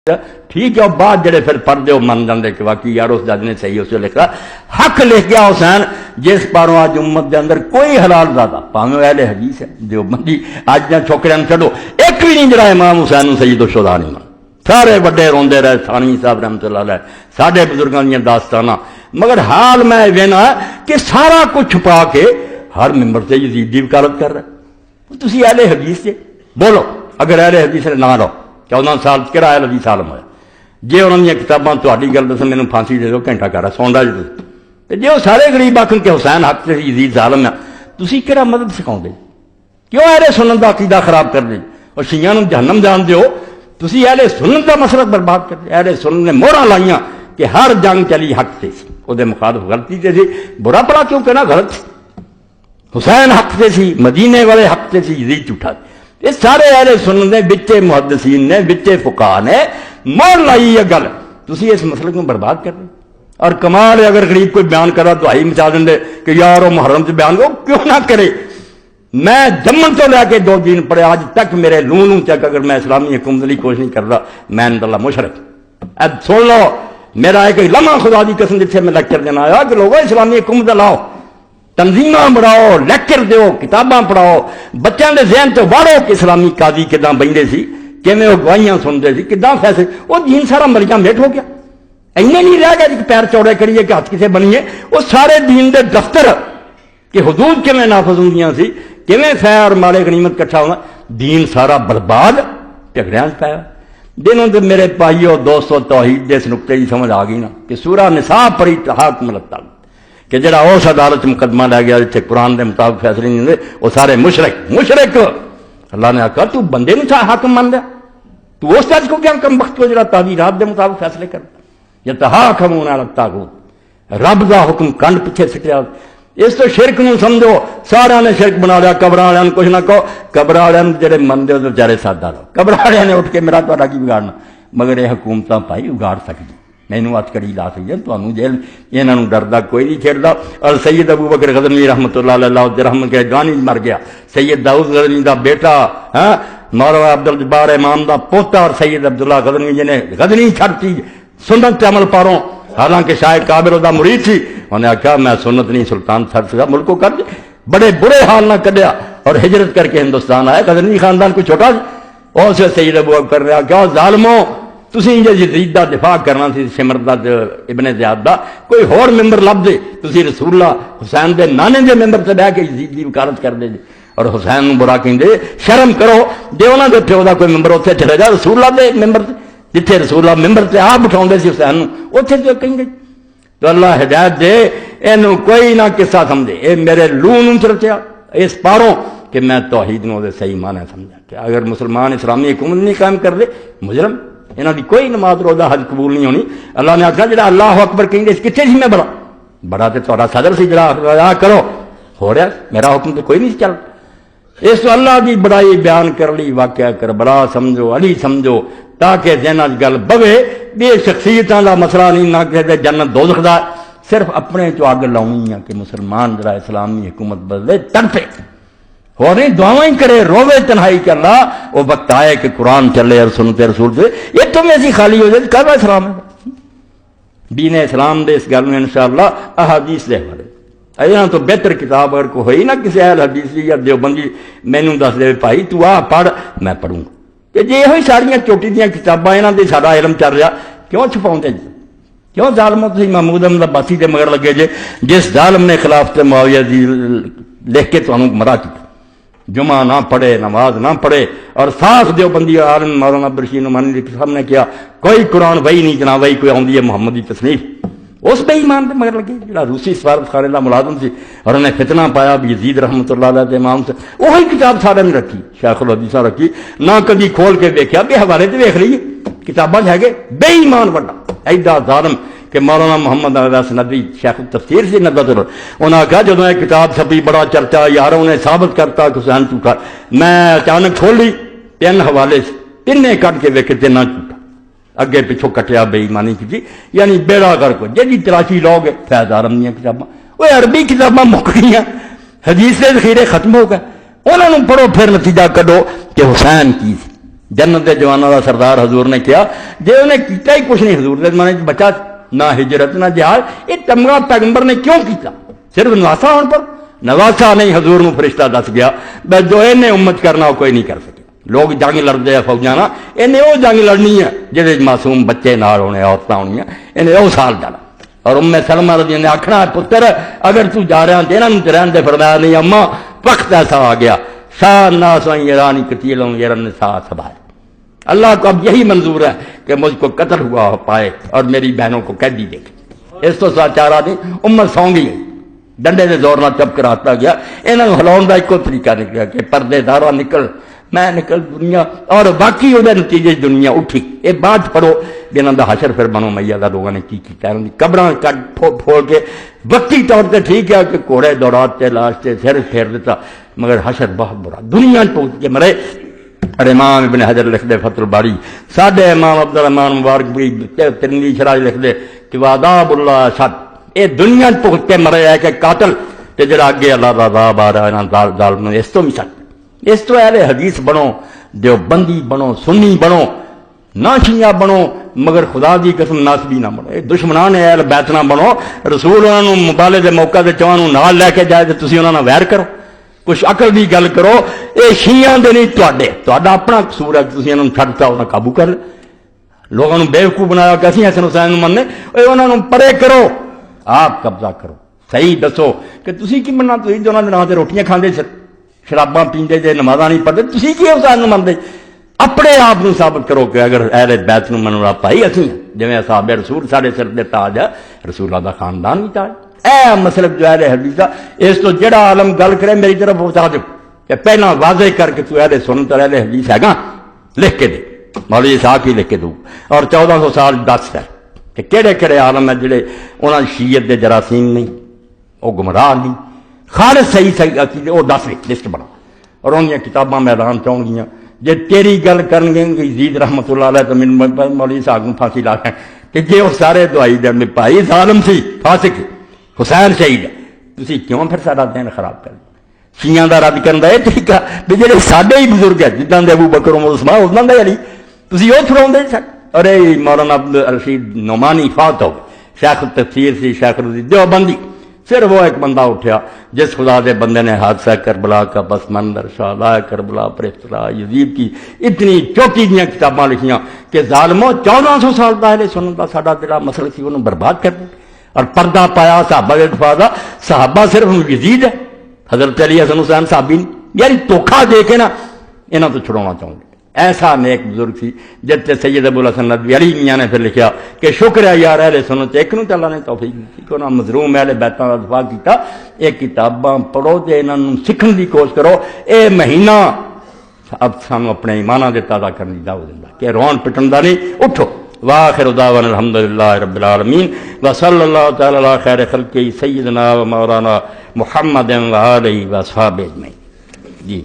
ٹھیک ہے، اور بعد جڑے پھر پڑھتے ہو من جاندے کہ واقعی یار اس جج نے صحیح اس لکھا حق لکھ گیا حسین، جس پاروں آج امت دے اندر کوئی حلال زیادہ پاویں اہل حدیث ہے دیوبندی اج نہ چھوکریاں چھڈو ایک بھی نہیں جڑا امام حسین نوں سید الشہداء نہیں مان، سارے بڑے روندے رہے، ثانی صاحب رحمۃ اللہ علیہ، ساڈے بزرگاں دیاں داستاناں، مگر حال میں وینا کہ سارا کچھ چھپا کے ہر ممبر سے یزید دی وکالت کر رہا ہے۔ تسی اہل حدیث سے بولو، اگر اہل حدیث نے نہ لو 14 سال کہڑا اہل حدیث عالم ہویا، جی انہوں نے کتاباں تہاڈی گل دس مینوں پھانسی دے دو گھنٹہ کر رہا سوندا جی، تے جی وہ سارے غریب آکھن کہ حسین حق سے یزید ظالم ہے، تسی کہڑا مدد سکھاؤندے، کیوں اہل سنت دا عقیدہ خراب کر دے اور شیعاں نوں جہنم جان دیو، تسی اہل سنت دا مسلک برباد کر دے۔ اہل سنت نے موہراں لائیاں کہ ہر جنگ چلی حق سے سی، وہ دے مخالف غلطی تے سی، برا بھلا کیوں کہنا غلط سی، حسین حق سے سی، مدینے والے حق سے سی، یزید جھوٹا سی۔ یہ سارے اہل سنت نے بچے محدثین نے بچے فقہاء نے مور لائی یہ گل، تسی اس مسئلے کو برباد کر دیں۔ اور کمال ہے اگر غریب کوئی بیان کرا تو آئی مچا دیں کہ یار وہ محرم سے بیان کرو، کیوں نہ کرے۔ میں جمن تو لے کے 2 دن پڑے آج تک میرے لوں تک اگر میں اسلامی حکومت کی کوشش نہیں کر رہا میں اللہ مشرک۔ اب سن لو میرا ایک لمحہ خدا دی قسم جتنے میں لیکچر دینا آیا کہ لوگوں اسلامی حکومت لاؤ، تنظیماں بڑھاؤ، لیکچر دیو، کتاباں پڑھاؤ، بچوں کے ذہن تو واڑو کہ اسلامی قاضی کداں بہندے سی، کیویں وہ گواہیاں سنتے سی، کداں فیصلے، وہ دین سارا مریضاں میٹ ہو گیا، اینے نہیں رہ گیا کہ پیر چوڑے کریے کہ ہاتھ کسے بنیے، وہ سارے دین دے دفتر کہ حدود کیویں نافذ ہوندیاں سی، کیویں خیر مال غنیمت کٹھا ہونا، دین سارا برباد جھگڑیاں پایا۔ دنوں تو میرے بھائیو دوستو توحید دے اس نقطے کی سمجھ آ گئی نا کہ سورہ نساء پر حاکم لگتا کہ جڑا اس عدالت مقدمہ لے گیا جتنے قرآن دے مطابق فیصلے نہیں ہوندے وہ سارے مشرک۔ اللہ نے آخا تو بندے نوں حاکم مان لیا، تو اس جج کو کیا کم وقت کو جڑا تعبیرات دے مطابق فیصلے کرتا، یتحاکمون علی الطاغوت، رب دا حکم کنڈ پیچھے سٹیا۔ اس تو شرک نوں سمجھو، سارا نے شرک بنا لیا، قبر والوں کچھ نہ کہو، قبر والوں جڑے منتے ہو بیچارے سادہ رہو، قبر والوں نے اٹھ کے میرا تہاڈا کی بگاڑنا، مگر یہ حکومتاں بھائی اگاڑ سکتی، مینوں ہتھ کڑی لا سکتی، تمہوں جیل انہاں نوں ڈردا کوئی نہیں کھیڈدا۔ اور سید ابو بکر غزنوی رحمۃ اللہ علیہ رحمت کے گانی مر گیا، سید داؤد غزنوی دا بیٹا مولانا عبد الجبار امام دا پوتا اور سید عبداللہ غزنوی جی نے غزنی چھڑتی سنت تے عمل پاروں، حالانکہ شاہ کابر دا مرید سی، انہوں نے آخیا میں سنت نہیں سلطان چھڑ سکا، ملک کو کر دے، بڑے برے حال نہ کڈیا اور ہجرت کر کے ہندوستان آئے۔ غزنوی خاندان کوئی چھوٹا سی، اور سید ابو بکر نے آخیا ظالمو تسی جے یزید دا دفاع کرنا سی، سمر دا ابن زیاد دا، کوئی ہور ممبر لب دے، تسی رسول اللہ حسین دے نانے دے ممبر سے بہ کے یزید دی وکالت کر دے اور حسین نوں برا کہندے، شرم کرو جے انہاں دے پیو دا کوئی ممبر اوتھے چلے جا رسول اللہ دے ممبر تے، جتھے رسول اللہ ممبر تے آپ بٹھاوندے سی حسین نوں اوتھے جو کہیں گے۔ تو اللہ ہدایت دے، اینوں کوئی نہ قصہ سمجھے، اے میرے لوں نوں رچیا اس پاروں کہ میں توحید نوں دے صحیح معنی سمجھا کہ اگر مسلمان اسلامی حکومت نہیں قائم کر دے مجرم، انہاں دی کوئی نماز روزہ حج قبول نہیں ہونی۔ اللہ نے آخیا جڑا اللہ اکبر کہیں گے اس کتنے سی میں بڑا تے تہاڈا صدر سی جڑا کرو ہو رہا، میرا حکم تو کوئی نہیں چل۔ اس تو اللہ دی بڑائی بیان کر لی، واقعہ کربلا سمجھو، علی سمجھو، تاکہ ذہناں وچ گل بوے بھی شخصیتاں دا مسئلہ نہیں، نہ کہ جنت دوزخ دا، صرف اپنے چ اگ لاؤنی ہے کہ مسلمان جڑا اسلامی حکومت بدلے تڑپے ہو نہیں، دعائیں کرے، روے تنہائی کہ اللہ وہ وقت آئے کہ قرآن چلے اور سنت رسول سے یہ تو میں ایسی خالی ہو جائے کہا اسلام ہے دین اسلام دے۔ اس گل میں انشاءاللہ احادیث دے حوالے اینا تو بہتر کتاب اگر کوئی ہوئی نا کسی اہل حدیث یا دیوبندی مینوں دس دے بھائی تو آ پڑھ میں پڑھوں گا، کہ جی یہ ساریاں چوٹی دیاں کتاباں یہاں دے سارا علم چل رہا کیوں چھپاؤندے جی، کیوں ظالموں تسی محمود احمد عباسی دے مگر لگے جے، جس ظالم نے خلافت معاویہ دی لکھ کے تانوں مرا کیتا، جمعہ نہ پڑھے، نماز نہ پڑھے، اور صاف دیوبندی عالم مولانا عبدالرشید نعمانی کے سامنے کیا کوئی قرآن وہی نہیں جناب وہی کوئی آندی ہے محمدی تصنیف، اس بے ایمان دے مگر لگے جڑا روسی سفارت خانے دا ملازم سی اور انہیں فتنہ پایا بھی یزید رحمۃ اللہ علیہ دے امام سے، وہی کتاب سارے نے رکھی، شیخ الحدیث رکھی، نہ کبھی کھول کے دیکھا بے حوالے تے ویکھ لیے کتاباں ہے گے بے ایمان بڑا ایڈا ظالم کہ مولانا محمد علیہ ندوی شیخ تفسیر سے ندوۃ انہوں نے کہا جدوں یہ کتاب چھپی بڑا چرچا یاروں نے ثابت کرتا کہ حسین جھوٹا، میں اچانک کھول لی 3 حوالے سے تینے کٹ کے ویکھے تینا جھوٹا، اگے پچھوں کٹیا بے ایمانی کی، یعنی بیڑا غرق جی تلاشی لو گے فیض آرم دیا کتاباں، وہ عربی کتاباں مک گئی، حدیث کے ذخیرے ختم ہو گئے، انہوں نے پڑھو پھر نتیجہ کڈو کہ حسین کی جنت دے جوانوں کا سردار حضور نے کیا جی انہیں کیتا ہی کچھ نہیں حضور دے زمانے بچہ نہ ہجرت نہ جہاد، یہ تمغہ پیغمبر نے کیوں کیتا؟ صرف نواسا ہونے پر؟ نواسا نہیں، حضور نو فرشتہ دس گیا بس جو انہیں امت کرنا وہ کوئی نہیں کر سکے۔ لوگ جنگ لڑتے ہیں فوجاں نا، انہیں وہ جنگ لڑنی ہے جہد معصوم بچے نال ہونے، عورتیں ہونی، انہیں وہ سال جانا۔ اور ام سلمہ رضی نے آکھنا پتر اگر تو جا رہا تو انہوں نے رہن دے، فرمایا نہیں اماں وقت ایسا آ گیا سا ناس ایرانی قتیلوں یرن سا سبائے، اللہ کو اب یہی منظور ہے کہ مجھ کو قتل ہوا ہو پائے اور میری بہنوں کو قیدی دیکھے۔ اس تو ساتھ چارہ نہیں، امت سو گئی، ڈنڈے دے زور نہ چپ کراتا گیا۔ انہوں نے ہلاؤن کا ایک طریقہ نکلا کہ پردے دارا نکل میں نکل دنیا، اور باقی وہ نتیجے دنیا اٹھی۔ یہ بات پڑھو جنہوں کا حشر پھر بنو میاں کا لوگوں نے کی کیا، قبراں کٹ پھوڑ کے وقتی طور پہ ٹھیک ہے کہ گھوڑے دوڑاتے لاش سے سر پھیر دیتا، مگر حشر بہت برا دنیا پہنچ کے مرے۔ اور امام ابن حجر لکھ دے فتح الباری، ساڈے امام عبدالرحمن مبارک بھی ترمذی شرح لکھ دے کہ وعذاب اللہ شد، یہ دنیا پہنچ کے مرے ہے کہ قاتل تے جڑا اگے اللہ دا عذاب آ رہا ہے ظالم، اس تو بھی شد۔ اس تو اہل حدیث بنو، دیوبندی بنو، سنی بنو، نہ شیعہ بنو، مگر خدا دی قسم ناصبی نہ بنو۔ دشمنان اہل بیت نہ بنو، رسول انہوں نے مبالے دے موقع تے چوہاں نال لے کے جائے تے تسی انہاں نال ویر کرو، کچھ عقل دی گل کرو۔ اے شیعہ دے نہیں تہاڈا اپنا قصور ہے، تسی انہاں نوں چھڈتا انہاں قابو کر لے، لوگوں نوں بیوقوف بنایا کہ اسی حسن حسین نوں مننے، اے انہاں نوں پرے کرو، آپ قبضہ کرو، صحیح دسو کہ تسی کی مننا، تسی جو انہاں دے نام تے روٹیاں کھاندے شراباں پیندے جے، نمازاں نہیں پڑھتے، تسی کی حسین نوں منتے؟ اپنے آپ نوں ثابت کرو کہ اگر اہل بیت نوں منن والا بھائی اسی ہیں، جویں اصحاب رسول ساڈے سر دے تاج ہے، رسول اللہ دا خاندان بھی تاج۔ اے مسلک جو اہل حدیث دا، اس تو جڑا عالم گل کرے میری طرف پہنچا دو کہ پہلا واضح کر کے تو اہل سنت اور اہل حدیث ہے گا، لکھ کے دے، مولوی صاحب ہی لکھ کے دو۔ اور 1400 سال دس ہے کہ کہڑے کہڑے عالم ہیں جڑے انہاں شیعت دے جراثیم نہیں، وہ گمراہ نہیں، خالص صحیح عقیدے وہ 10 لسٹ بنا، اور ان کی کتاباں میدان چون گیاں۔ جے تیری گل کرن گے یزید رحمت اللہ علیہ تو مینوں مولوی صاحب نوں پھانسی لا کے کہ جے وہ سارے دعائی دے میں بھائی ظالم سی، فاسق، حسین شہید ہے، تسی کیوں پھر سارا دین خراب کر شیعہ دا رد کرن دا یہ طریقہ بھی جڑے ساڈے ہی بزرگ ہے جداں دے ابو بکر عمر عثمان اُداں دے علی، تسی وہ چھڑاؤندے سن۔ اور اے مولانا عبد الرشید نعمانی فات ہو گئے، شیخ التفسیر سی، شیخ الحدیث دیوبندی۔ پھر وہ ایک بندہ اٹھیا جس خدا دے بندے نے حادثہ کربلا کا پس منظر، شہدائے کربلا پر افتراء یزید کی اتنی چوٹی دیاں کتاباں لکھیاں کہ ظالموں 1400 سال دا اہل سنت دا ساڈا جڑا مسلک سی انہوں برباد کر دیا، اور پردہ پایا صحابہ کے دفاع دا۔ صحابہ صرف یزید ہے، حضرت علی حسن حسین صحابی نہیں، یعنی دھوکھا دے کے نا انہاں تو چھڑانا چاہوں گے۔ ایسا نیک بزرگ سی جب سید ابو الحسن ندوی علی میاں نے پھر لکھیا کہ شکر ہے یار اہل سنت ایک نوں اللہ نے توفیق دی کہ انہاں مظلوم اہل بیتاں دا دفاع کیتا۔ یہ کتاباں پڑھو تے انہاں نوں سیکھن دی کوشش کرو۔ اے مہینہ اب سانوں اپنے ایماناں دے تازہ کرنے دی دعوت دیندا کہ رون پٹن دا نہیں، اٹھو۔ واخر دعوانا الحمدللہ رب العالمین وصلی اللہ تعالی علی خیر خلقہ سیدنا و مولانا محمد و آلہ و اصحابہ اجمعین۔ جی